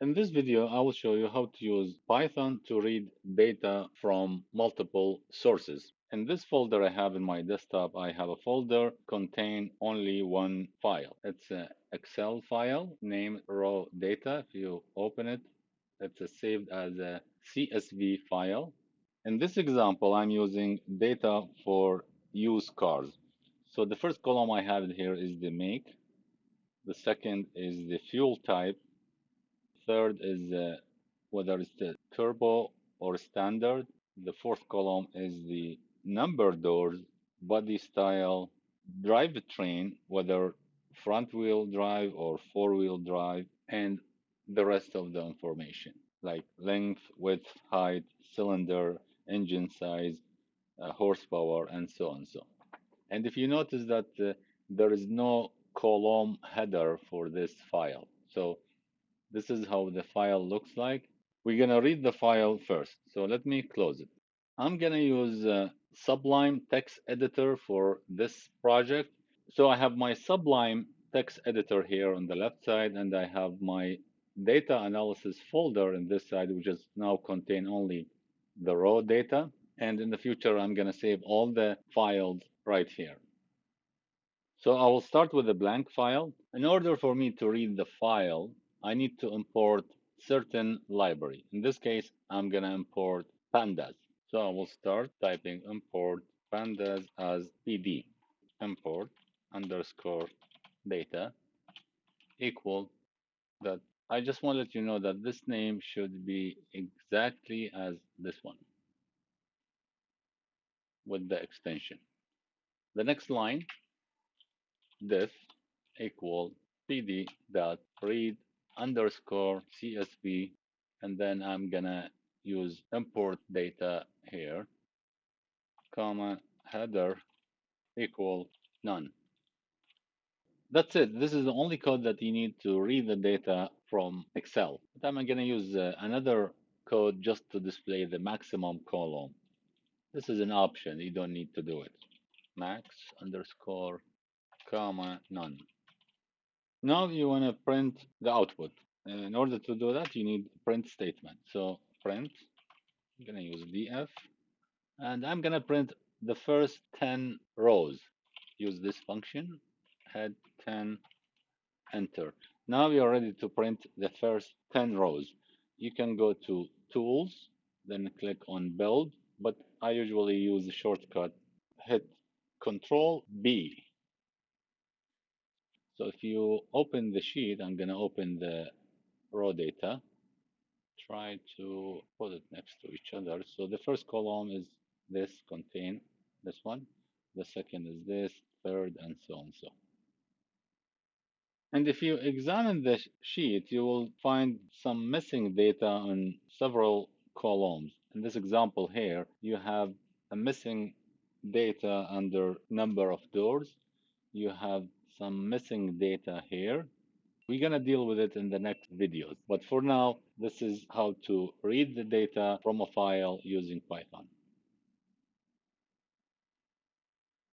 In this video, I will show you how to use Python to read data from multiple sources. In this folder I have in my desktop, I have a folder contain only one file. It's an Excel file named raw data. If you open it, it's saved as a CSV file. In this example, I'm using data for used cars. So the first column I have here is the make. The second is the fuel type. Third is whether it's the turbo or standard. The fourth column is the number doors, body style, drivetrain, whether front wheel drive or four wheel drive, and the rest of the information like length, width, height, cylinder, engine size, horsepower, and so on. And if you notice that there is no column header for this file. So this is how the file looks like. We're gonna read the file first. So let me close it. I'm gonna use Sublime Text Editor for this project. So I have my Sublime Text Editor here on the left side, and I have my data analysis folder in this side, which is now contain only the raw data. And in the future, I'm gonna save all the files right here. So I will start with a blank file. In order for me to read the file, I need to import certain library. In this case, I'm going to import pandas. So I will start typing import pandas as pd. Import underscore data equal that. I just want to let you know that this name should be exactly as this one with the extension. The next line, diff equal pd dot read underscore csv, and then I'm gonna use import data here, comma header equal none. That's it. This is the only code that you need to read the data from Excel. But I'm gonna use another code just to display the maximum column. This is an option. You don't need to do it. Max underscore comma none. Now you want to print the output. In order to do that, you need print statement. So print, I'm going to use df, and I'm going to print the first 10 rows. Use this function, head 10, enter. Now we are ready to print the first 10 rows. You can go to tools, then click on build, but I usually use the shortcut, hit Control B. So if you open the sheet, I'm going to open the raw data, try to put it next to each other. So the first column is this, contain this one. The second is this, third, and so on. So, and if you examine the sheet, you will find some missing data on several columns. In this example here, you have a missing data under number of doors. You have some missing data here. We're going to deal with it in the next videos. But for now, this is how to read the data from a file using Python.